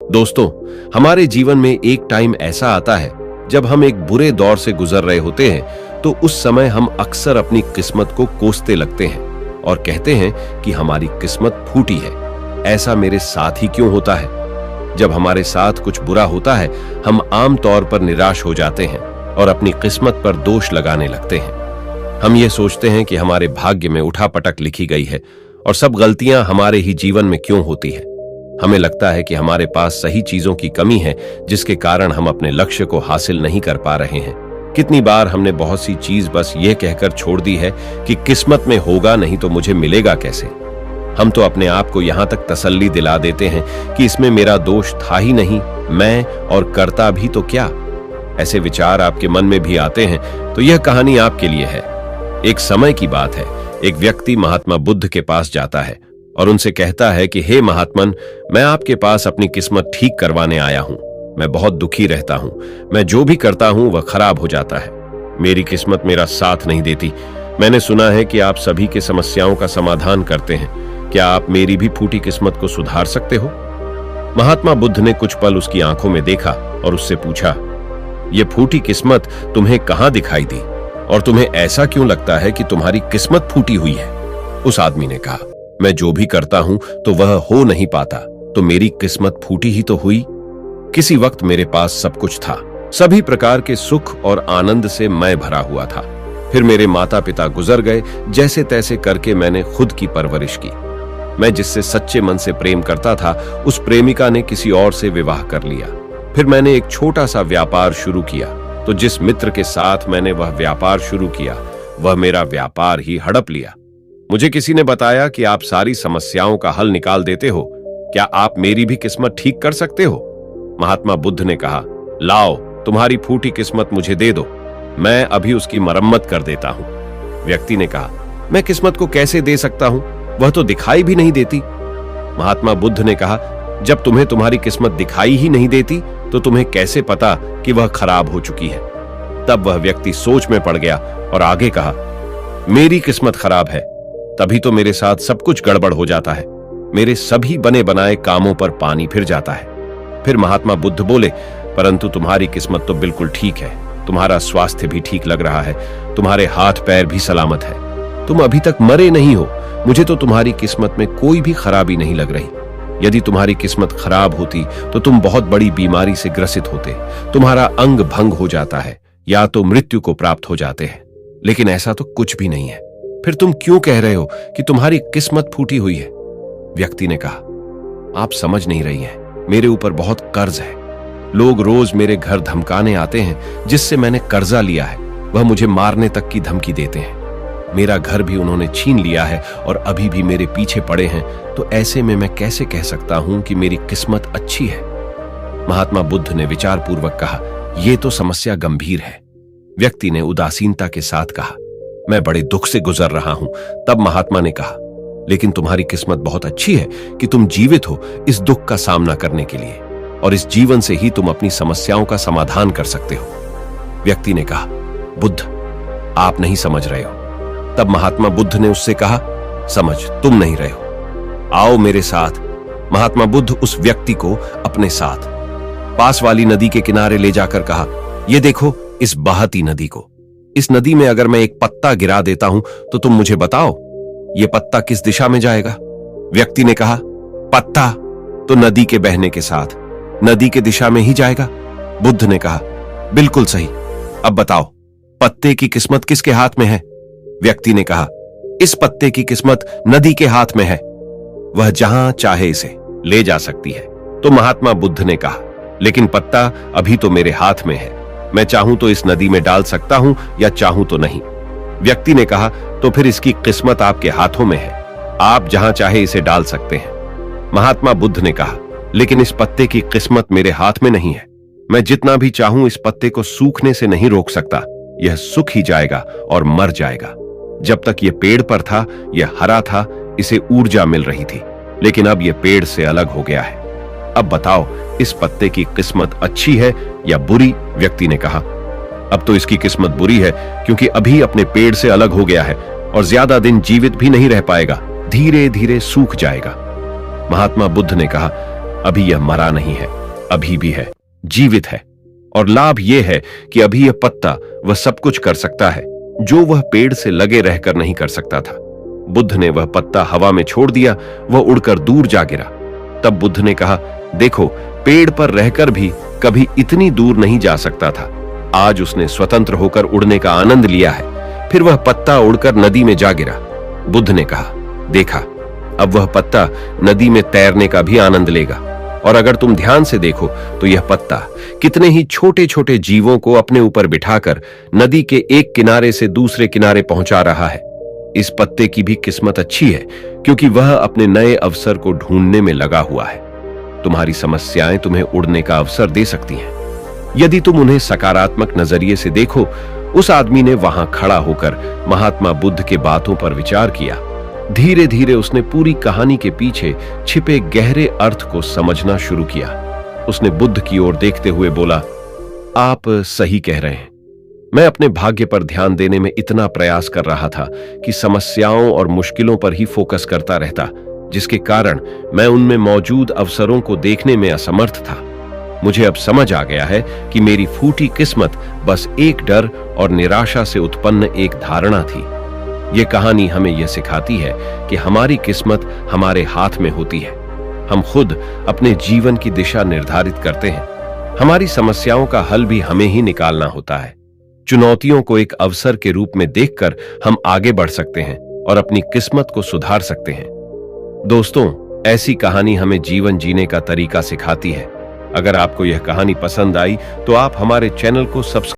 दोस्तों, हमारे जीवन में एक टाइम ऐसा आता है जब हम एक बुरे दौर से गुजर रहे होते हैं, तो उस समय हम अक्सर अपनी किस्मत को कोसते लगते हैं और कहते हैं कि हमारी किस्मत फूटी है। ऐसा मेरे साथ ही क्यों होता है? जब हमारे साथ कुछ बुरा होता है, हम आम तौर पर निराश हो जाते हैं और अपनी किस्मत पर दोष लगाने लगते हैं। हम ये सोचते हैं कि हमारे भाग्य में उठापटक लिखी गई है और सब गलतियां हमारे ही जीवन में क्यों होती है। हमें लगता है कि हमारे पास सही चीजों की कमी है, जिसके कारण हम अपने लक्ष्य को हासिल नहीं कर पा रहे हैं। कितनी बार हमने बहुत सी चीज बस ये कहकर छोड़ दी है कि किस्मत में होगा नहीं तो मुझे मिलेगा कैसे। हम तो अपने आप को यहां तक तसल्ली दिला देते हैं कि इसमें मेरा दोष था ही नहीं, मैं और करता भी तो क्या। ऐसे विचार आपके मन में भी आते हैं तो यह कहानी आपके लिए है। एक समय की बात है, एक व्यक्ति महात्मा बुद्ध के पास जाता है और उनसे कहता है कि हे महात्मन, मैं आपके पास अपनी किस्मत ठीक करवाने आया हूं। मैं बहुत दुखी रहता हूं। मैं जो भी करता हूं वह खराब हो जाता है। मेरी किस्मत मेरा साथ नहीं देती। मैंने सुना है कि आप सभी के समस्याओं का समाधान करते हैं। क्या आप मेरी भी फूटी किस्मत को सुधार सकते हो? महात्मा बुद्ध ने कुछ पल उसकी आंखों में देखा और उससे पूछा, ये फूटी किस्मत तुम्हें कहां दिखाई दी और तुम्हें ऐसा क्यों लगता है कि तुम्हारी किस्मत फूटी हुई है? उस आदमी ने कहा, मैं जो भी करता हूं तो वह हो नहीं पाता, तो मेरी किस्मत फूटी ही तो हुई। किसी वक्त मेरे पास सब कुछ था, सभी प्रकार के सुख और आनंद से मैं भरा हुआ था। फिर मेरे माता पिता गुजर गए। जैसे तैसे करके मैंने खुद की परवरिश की। मैं जिससे सच्चे मन से प्रेम करता था, उस प्रेमिका ने किसी और से विवाह कर लिया। फिर मैंने एक छोटा सा व्यापार शुरू किया, तो जिस मित्र के साथ मैंने वह व्यापार शुरू किया, वह मेरा व्यापार ही हड़प लिया। मुझे किसी ने बताया कि आप सारी समस्याओं का हल निकाल देते हो, क्या आप मेरी भी किस्मत ठीक कर सकते हो? महात्मा बुद्ध ने कहा, लाओ, तुम्हारी फूटी किस्मत मुझे दे दो, मैं अभी उसकी मरम्मत कर देता हूं। व्यक्ति ने कहा, मैं किस्मत को कैसे दे सकता हूं, वह तो दिखाई भी नहीं देती। महात्मा बुद्ध ने कहा, जब तुम्हें तुम्हारी किस्मत दिखाई ही नहीं देती तो तुम्हें कैसे पता कि वह खराब हो चुकी है? तब वह व्यक्ति सोच में पड़ गया और आगे कहा, मेरी किस्मत खराब है, तभी तो मेरे साथ सब कुछ गड़बड़ हो जाता है। मेरे सभी बने बनाए कामों पर पानी फिर जाता है। फिर महात्मा बुद्ध बोले, परंतु तुम्हारी किस्मत तो बिल्कुल ठीक है। तुम्हारा स्वास्थ्य भी ठीक लग रहा है, तुम्हारे हाथ पैर भी सलामत है, तुम अभी तक मरे नहीं हो। मुझे तो तुम्हारी किस्मत में कोई भी खराबी नहीं लग रही। यदि तुम्हारी किस्मत खराब होती तो तुम बहुत बड़ी बीमारी से ग्रसित होते, तुम्हारा अंग भंग हो जाता है या तो मृत्यु को प्राप्त हो जाते हैं। लेकिन ऐसा तो कुछ भी नहीं है। फिर तुम क्यों कह रहे हो कि तुम्हारी किस्मत फूटी हुई है? व्यक्ति ने कहा, आप समझ नहीं रही हैं, मेरे ऊपर बहुत कर्ज है। लोग रोज मेरे घर धमकाने आते हैं, जिससे मैंने कर्जा लिया है। वह मुझे मारने तक की धमकी देते हैं। मेरा घर भी उन्होंने छीन लिया है और अभी भी मेरे पीछे पड़े हैं। तो ऐसे में मैं कैसे कह सकता हूं कि मेरी किस्मत अच्छी है? महात्मा बुद्ध ने विचारपूर्वक कहा, यह तो समस्या गंभीर है। व्यक्ति ने उदासीनता के साथ कहा, मैं बड़े दुख से गुजर रहा हूं। तब महात्मा ने कहा, लेकिन तुम्हारी किस्मत बहुत अच्छी है कि तुम जीवित हो इस दुख का सामना करने के लिए, और इस जीवन से ही तुम अपनी समस्याओं का समाधान कर सकते हो। व्यक्ति ने कहा, बुद्ध, आप नहीं समझ रहे हो। तब महात्मा बुद्ध ने उससे कहा, समझ तुम नहीं रहे हो, आओ मेरे साथ। महात्मा बुद्ध उस व्यक्ति को अपने साथ पास वाली नदी के किनारे ले जाकर कहा, यह देखो इस बहती नदी को। इस नदी में अगर मैं एक पत्ता गिरा देता हूं तो तुम मुझे बताओ, यह पत्ता किस दिशा में जाएगा? व्यक्ति ने कहा, पत्ता तो नदी के बहने के साथ नदी के दिशा में ही जाएगा। बुद्ध ने कहा, बिल्कुल सही। अब बताओ, पत्ते की किस्मत किसके हाथ में है? व्यक्ति ने कहा, इस पत्ते की किस्मत नदी के हाथ में है, वह जहां चाहे इसे ले जा सकती है। तो महात्मा बुद्ध ने कहा, लेकिन पत्ता अभी तो मेरे हाथ में है, मैं चाहूं तो इस नदी में डाल सकता हूं या चाहूं तो नहीं। व्यक्ति ने कहा, तो फिर इसकी किस्मत आपके हाथों में है, आप जहां चाहे इसे डाल सकते हैं। महात्मा बुद्ध ने कहा, लेकिन इस पत्ते की किस्मत मेरे हाथ में नहीं है। मैं जितना भी चाहूं इस पत्ते को सूखने से नहीं रोक सकता, यह सूख ही जाएगा और मर जाएगा। जब तक यह पेड़ पर था, यह हरा था, इसे ऊर्जा मिल रही थी, लेकिन अब यह पेड़ से अलग हो गया है। अब बताओ, इस पत्ते की किस्मत अच्छी है या बुरी? व्यक्ति ने कहा, अब तो इसकी किस्मत बुरी है, क्योंकि अभी अपने पेड़ से अलग हो गया है और ज्यादा दिन जीवित भी नहीं रह पाएगा, धीरे धीरे सूख जाएगा। महात्मा बुद्ध ने कहा, अभी यह मरा नहीं है, अभी भी है, जीवित है। और लाभ यह है कि अभी यह पत्ता वह सब कुछ कर सकता है जो वह पेड़ से लगे रहकर नहीं कर सकता था। बुद्ध ने वह पत्ता हवा में छोड़ दिया, वह उड़कर दूर जा गिरा। तब बुद्ध ने कहा, देखो, पेड़ पर रहकर भी कभी इतनी दूर नहीं जा सकता था। आज उसने स्वतंत्र होकर उड़ने का आनंद लिया है। फिर वह पत्ता उड़कर नदी में जा गिरा। बुद्ध ने कहा, देखा, अब वह पत्ता नदी में तैरने का भी आनंद लेगा। और अगर तुम ध्यान से देखो तो यह पत्ता कितने ही छोटे छोटे जीवों को अपने ऊपर बिठाकर नदी के एक किनारे से दूसरे किनारे पहुंचा रहा है। इस पत्ते की भी किस्मत अच्छी है, क्योंकि वह अपने नए अवसर को ढूंढने में लगा हुआ है। तुम्हारी समस्याएं तुम्हें उड़ने का अवसर दे सकती हैं, यदि तुम उन्हें सकारात्मक नजरिए से देखो। उस आदमी ने वहां खड़ा होकर महात्मा बुद्ध के बातों पर विचार किया। धीरे धीरे उसने पूरी कहानी के पीछे छिपे गहरे अर्थ को समझना शुरू किया। उसने बुद्ध की ओर देखते हुए बोला, आप सही कह रहे हैं। मैं अपने भाग्य पर ध्यान देने में इतना प्रयास कर रहा था कि समस्याओं और मुश्किलों पर ही फोकस करता रहता, जिसके कारण मैं उनमें मौजूद अवसरों को देखने में असमर्थ था। मुझे अब समझ आ गया है कि मेरी फूटी किस्मत बस एक डर और निराशा से उत्पन्न एक धारणा थी। ये कहानी हमें यह सिखाती है कि हमारी किस्मत हमारे हाथ में होती है। हम खुद अपने जीवन की दिशा निर्धारित करते हैं। हमारी समस्याओं का हल भी हमें ही निकालना होता है। चुनौतियों को एक अवसर के रूप में देखकर हम आगे बढ़ सकते हैं और अपनी किस्मत को सुधार सकते हैं। दोस्तों, ऐसी कहानी हमें जीवन जीने का तरीका सिखाती है। अगर आपको यह कहानी पसंद आई तो आप हमारे चैनल को सब्सक्राइब